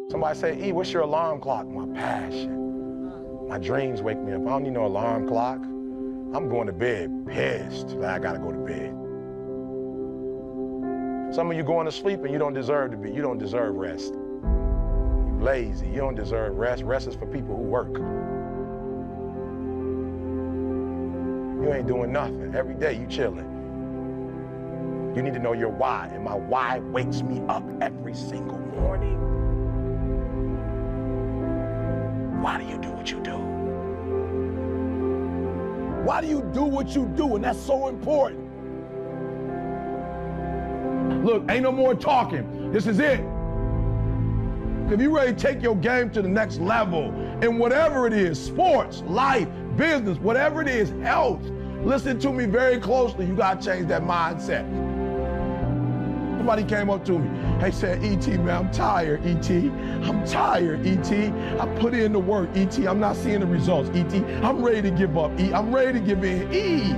Somebody say, E, what's your alarm clock? My passion. My dreams wake me up. I don't need no alarm clock. I'm going to bed pissed that I gotta go to bed. Some of you going to sleep and you don't deserve to be. You don't deserve rest. You're lazy. You don't deserve rest. Rest is for people who work. You ain't doing nothing. Every day you chilling. You need to know your why, and my why wakes me up every single morning. Why do you do what you do? Why do you do what you do? And that's so important. Look, ain't no more talking. This is it. If you ready to take your game to the next level, and whatever it is, sports, life, business, whatever it is, health, listen to me very closely. You gotta change that mindset. Somebody came up to me. Hey, said, E.T., man, I'm tired, E.T. I'm tired, E.T. I put in the work, E.T. I'm not seeing the results, E.T. I'm ready to give up, E. I'm ready to give in, E.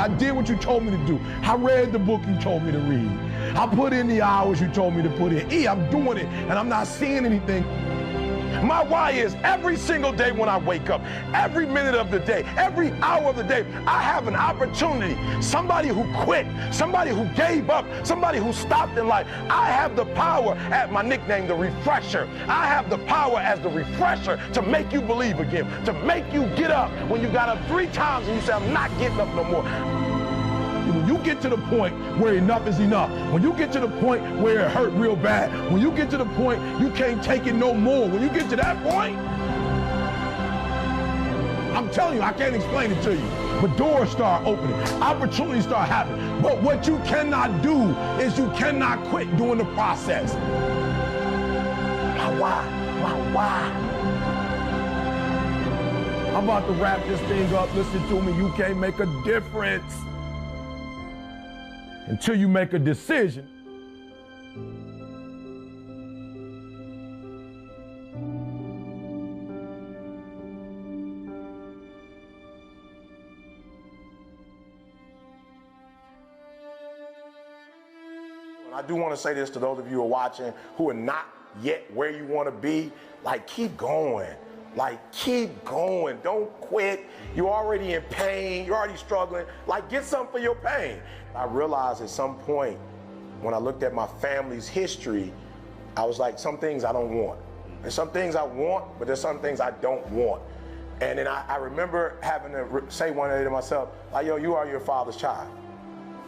I did what you told me to do. I read the book you told me to read. I put in the hours you told me to put in. E, I'm doing it, and I'm not seeing anything. My why is every single day when I wake up, every minute of the day, every hour of the day, I have an opportunity. Somebody who quit, somebody who gave up, somebody who stopped in life. I have the power, at my nickname, the refresher. I have the power as the refresher to make you believe again, to make you get up when you got up 3 times and you say, I'm not getting up no more. When you get to the point where enough is enough, when you get to the point where it hurt real bad, when you get to the point you can't take it no more, when you get to that point, I'm telling you, I can't explain it to you, but doors start opening, opportunities start happening. But what you cannot do is you cannot quit doing the process. My why? I'm about to wrap this thing up. Listen to me, you can't make a difference until you make a decision. And I do want to say this to those of you who are watching who are not yet where you want to be, like, keep going. Like, keep going, don't quit. You're already in pain, you're already struggling. Like, get something for your pain. I realized at some point, when I looked at my family's history, I was like, some things I don't want. There's some things I want, but there's some things I don't want. And then I remember having to say one day to myself, like, yo, you are your father's child.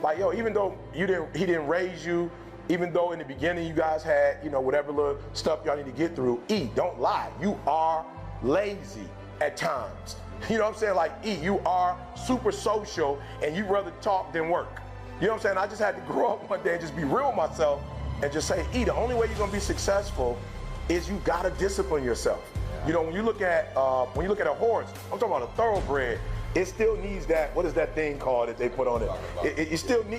Like, yo, even though he didn't raise you, even though in the beginning you guys had, you know, whatever little stuff y'all need to get through, E, don't lie, you are lazy at times. You know what I'm saying? Like, E, you are super social and you rather talk than work. You know what I'm saying? I just had to grow up one day and just be real with myself and just say, E, the only way you're gonna be successful is you gotta discipline yourself. You know, when you look at a horse, I'm talking about a thoroughbred, it still needs that, what is that thing called that they put on it?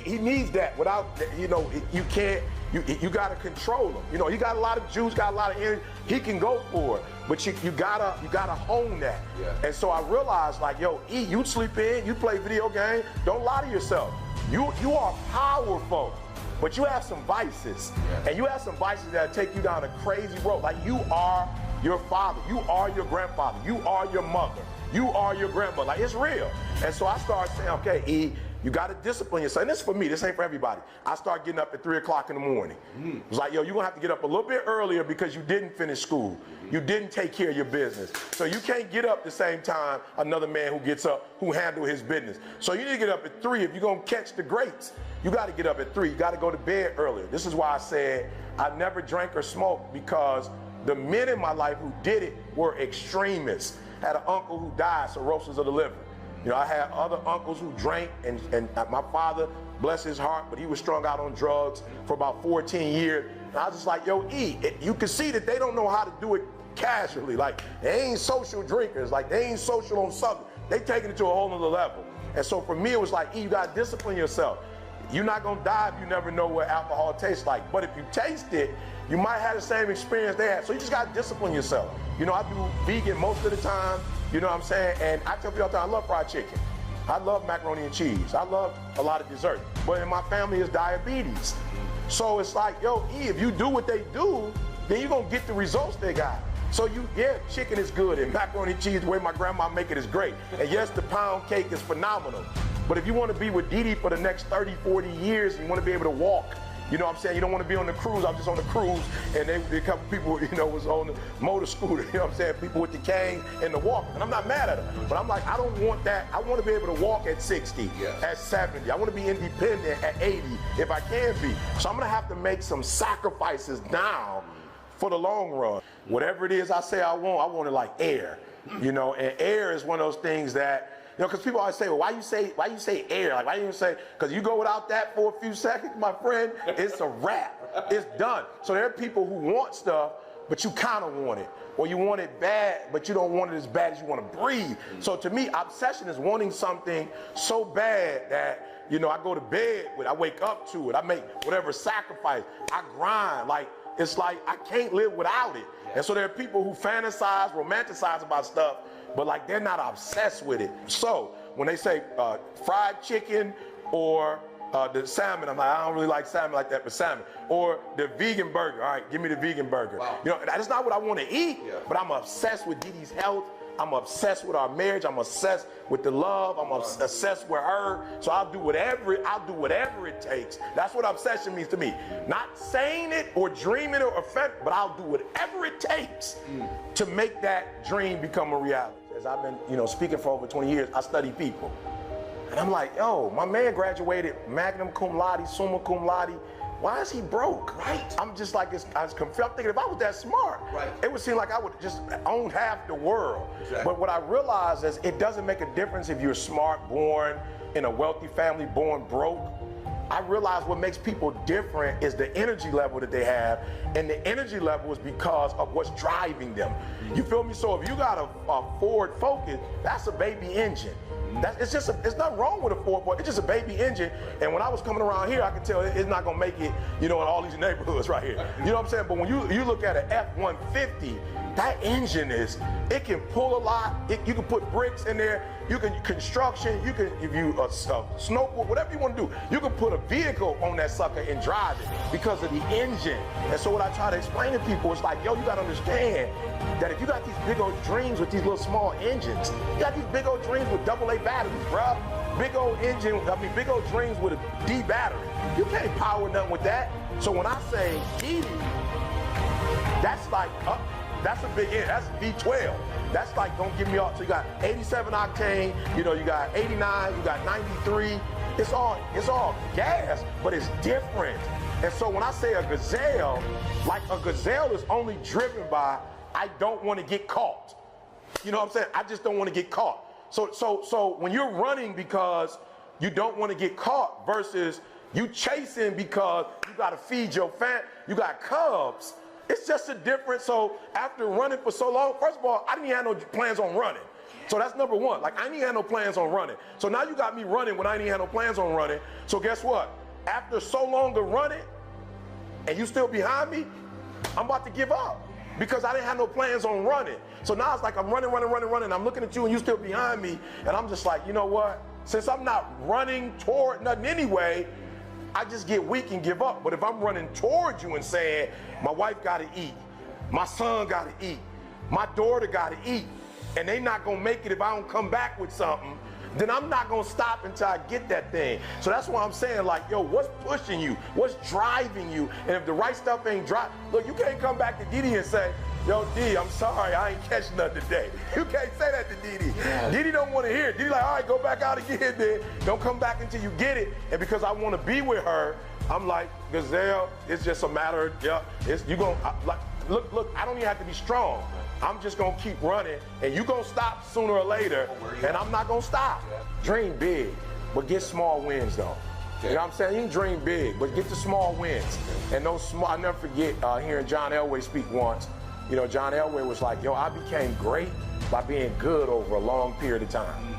He needs that. Without, you know, you can't, you gotta control him. You know, he got a lot of juice, got a lot of energy, he can go for it. But you gotta hone that. Yeah. And so I realized, like, yo, E, you sleep in, you play video games, don't lie to yourself. You are powerful, but you have some vices. Yeah. And you have some vices that take you down a crazy road. Like, you are your father, you are your grandfather, you are your mother, you are your grandmother. Like, it's real. And so I started saying, okay, E, you got to discipline yourself. And this is for me, this ain't for everybody. I start getting up at 3 o'clock in the morning. It was like, yo, you're going to have to get up a little bit earlier because you didn't finish school. You didn't take care of your business. So you can't get up the same time another man who gets up, who handle his business. So you need to get up at 3 if you're going to catch the greats. You got to get up at 3. You got to go to bed earlier. This is why I said I never drank or smoked, because the men in my life who did it were extremists. I had an uncle who died, cirrhosis of the liver. You know, I had other uncles who drank, and my father, bless his heart, but he was strung out on drugs for about 14 years. And I was just like, yo, E, you can see that they don't know how to do it casually. Like, they ain't social drinkers. Like, they ain't social on something. They taking it to a whole nother level. And so for me, it was like, E, you gotta discipline yourself. You're not gonna die if you never know what alcohol tastes like. But if you taste it, you might have the same experience they had. So you just gotta discipline yourself. You know, I do vegan most of the time, you know what I'm saying? And I tell people all the time, I love fried chicken. I love macaroni and cheese. I love a lot of dessert. But in my family is diabetes. So it's like, yo, E, if you do what they do, then you're gonna get the results they got. So chicken is good, and macaroni and cheese, the way my grandma make it, is great. And yes, the pound cake is phenomenal. But if you want to be with Dee Dee for the next 30, 40 years, and you want to be able to walk, you know what I'm saying? You don't want to be on the cruise. I'm just on the cruise, and a couple people, was on the motor scooter, you know what I'm saying? People with the cane and the walker. And I'm not mad at them. But I'm like, I don't want that. I want to be able to walk at 60, at 70. I want to be independent at 80 if I can be. So I'm going to have to make some sacrifices now for the long run. Whatever it is I say I want it like air. And air is one of those things that, because people always say, well, why you say air? Like, why you even say, because you go without that for a few seconds, my friend, it's a wrap. It's done. So there are people who want stuff, but you kind of want it. Or you want it bad, but you don't want it as bad as you want to breathe. So to me, obsession is wanting something so bad that, I go to bed with it, I wake up to it, I make whatever sacrifice, I grind. Like, it's like I can't live without it. And so there are people who fantasize, romanticize about stuff, but like they're not obsessed with it. So when they say fried chicken or the salmon, I'm like, I don't really like salmon like that, but salmon. Or the vegan burger, all right, give me the vegan burger. Wow. That's not what I want to eat, but I'm obsessed with Dee Dee's health. I'm obsessed with our marriage. I'm obsessed with the love. I'm obsessed with her. So I'll do whatever it takes. That's what obsession means to me. Not saying it or dreaming it or offending, but I'll do whatever it takes to make that dream become a reality. As I've been, speaking for over 20 years, I study people. And I'm like, yo, my man graduated magna cum laude, summa cum laude. Why is he broke? Right. I'm just like, I was confused. I'm thinking if I was that smart, it would seem like I would just own half the world. Exactly. But what I realized is it doesn't make a difference if you're smart, born in a wealthy family, born broke. I realize what makes people different is the energy level that they have, and the energy level is because of what's driving them. You feel me? So if you got a Ford Focus, that's a baby engine. It's nothing wrong with a Ford, but it's just a baby engine. And when I was coming around here, I could tell it's not gonna make it, in all these neighborhoods right here. You know what I'm saying? But when you look at an F-150, that engine it can pull a lot. You can put bricks in there. You can construction. You can, if you snowboard, whatever you want to do, you can put a vehicle on that sucker and drive it because of the engine. And so what I try to explain to people is like, yo, you gotta understand that if you got these big old dreams with these little small engines, you got these big old dreams with AA batteries, bruh. Big old big old dreams with a D battery. You can't power nothing with that. So when I say Dee Dee, that's like that's a big engine. That's V12. That's like, don't give me all. So you got 87 octane, you got 89, you got 93. It's all gas, but it's different. And so when I say a gazelle, like a gazelle is only driven by, I don't want to get caught. You know what I'm saying? I just don't want to get caught. So when you're running because you don't want to get caught versus you chasing because you got to feed your you got cubs. It's just a difference. So after running for so long, first of all, I didn't have no plans on running. So that's number one. Like, I didn't have no plans on running. So now you got me running when I didn't have no plans on running. So guess what? After so long of running, and you still behind me, I'm about to give up because I didn't have no plans on running. So now it's like I'm running. I'm looking at you and you still behind me. And I'm just like, you know what? Since I'm not running toward nothing anyway, I just get weak and give up. But if I'm running towards you and saying, my wife got to eat, my son got to eat, my daughter got to eat, and they not going to make it if I don't come back with something, then I'm not going to stop until I get that thing. So that's why I'm saying, like, yo, what's pushing you? What's driving you? And if the right stuff ain't driving, look, you can't come back to Dee Dee and say, yo, Dee, I'm sorry, I ain't catch nothing today. You can't say that to Dee Dee. Dee Dee don't want to hear it. Dee Dee like, all right, go back out again then. Don't come back until you get it. And because I want to be with her, I'm like, Gazelle, it's just a matter of, look, I don't even have to be strong. I'm just going to keep running, and you're going to stop sooner or later, and I'm not going to stop. Dream big, but get small wins, though. You know what I'm saying? You can dream big, but get the small wins. And those small, I'll never forget hearing John Elway speak once. John Elway was like, yo, I became great by being good over a long period of time.